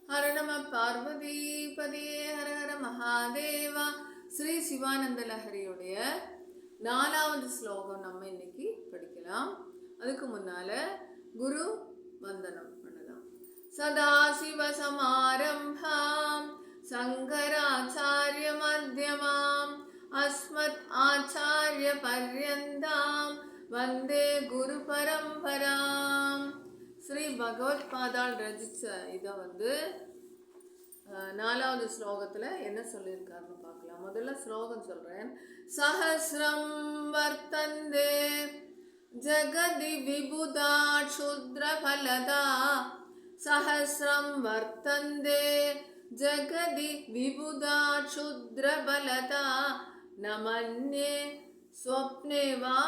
ஹர நம பார்வதி பதியே ஹர ஹர மகாதேவா. ஸ்ரீ சிவானந்த லஹரியுடைய 4வது ஸ்லோகம் நம்ம இன்னைக்கு படிக்கலாம். அதுக்கு முன்னால குரு வந்தனம் பண்ணலாம். சதாசிவ சமாரம்பாம் சங்கராச்சாரிய மத்தியமாம் அஸ்மத் ஆச்சாரிய பர்யந்தாம் வந்தே குரு பரம்பராம். ஸ்ரீ பகவத் பாதால் ரசிச்ச இதை 4வது ஸ்லோகத்தில் என்ன சொல்லியிருக்காருன்னு பார்க்கலாம். முதல்ல ஸ்லோகம் சொல்கிறேன். சஹஸ்ரம் வர்த்தந்தே ஜகதி விபுதா க்ஷுத்ர பலதா. சஹஸ்ரம் வர்த்தந்தே ஜகதி விபுதா க்ஷுத்ர பலதா. நமன்யே ஸ்வப்னே வா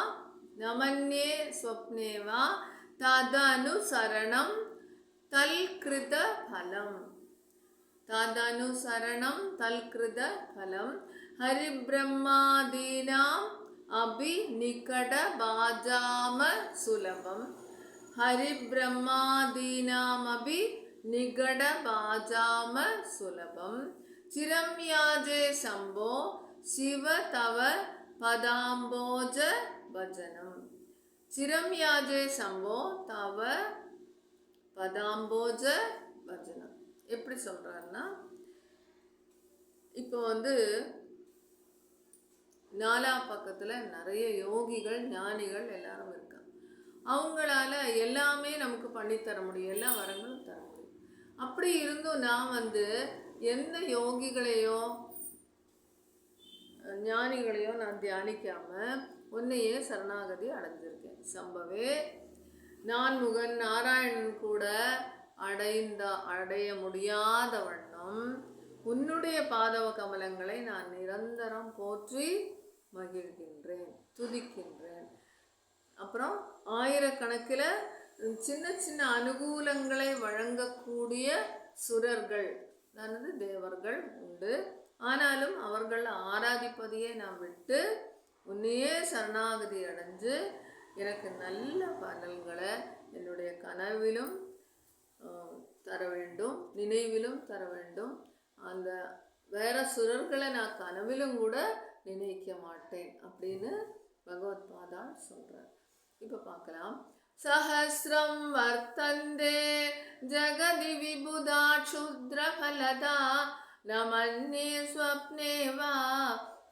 ததனுசரணம் தல்கிருத பலம். ஹரிப்ரஹ்மாதீனாம் அபி நிகட பாஜாம சுலபம். சிரம் யாஜே சம்போ சிவ தவ பதாம்போஜ பஜனம். சிரம் யாஜே சம்போ தவ பதாம்போஜ பஜனம். எப்படி சொல்றாருன்னா, இப்போ 4 பக்கத்துல நிறைய யோகிகள் ஞானிகள் எல்லாரும் இருக்காங்க. அவங்களால எல்லாமே நமக்கு பண்ணித்தர முடியும், எல்லா வரங்களும் தர முடியும். அப்படி இருந்தும் நான் எந்த யோகிகளையோ ஞானிகளையோ நான் தியானிக்காம உன்னையே சரணாகதி அடைஞ்சிருக்கேன். சம்பவே நான்முகன் நாராயணன் கூட அடைய முடியாத வண்ணம் உன்னுடைய பாதவ கமலங்களை நான் நிரந்தரம் போற்றி மகிழ்கின்றேன், துதிக்கின்றேன். அப்புறம் ஆயிரக்கணக்கில் சின்ன சின்ன அனுகூலங்களை வழங்கக்கூடிய சுரர்கள், தேவர்கள் உண்டு. ஆனாலும் அவர்கள் ஆராதிப்பதையே நான் விட்டு உன்னையே சரணாகதி அடைஞ்சு எனக்கு நல்ல பலன்களை என்னுடைய கனவிலும் தர வேண்டும், நினைவிலும் தர வேண்டும். அந்த வேற சுரர்களை நான் கனவிலும் கூட நினைக்க மாட்டேன் அப்படின்னு பகவத் பாதா சொல்றார். இப்போ பார்க்கலாம். சஹஸ்ரம் வர்த்தந்தே ஜகதி விபுதா க்ஷுத்ர பலதா. நமன்யே ஸ்வப்னே வா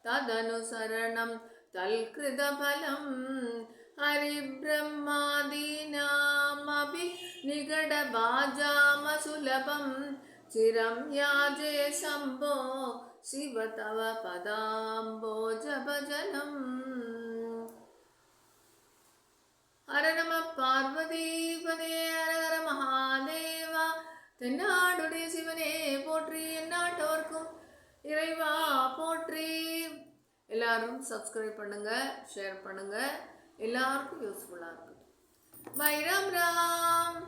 ததனுசரணம் தல்கிருத பலம். ஹரிப்ரஹ்மாதீனாம் அபி நிகட பாஜாம சுலபம். சிரம் யாஜே சம்போ சிவ தவ பதாம்போஜ பஜனம். ஹர நம பார்வதி பதே ஹர ஹர மகாதேவா. தென்னாடுடைய சிவனே போற்றி, எந்நாட்டவர்க்கும் இறைவா போற்றி. எல்லாரும் சப்ஸ்கிரைப் பண்ணுங்க, ஷேர் பண்ணுங்க, எல்லாருக்கும் யூஸ்ஃபுல்லாக இருக்கும். பை ராம் ராம்.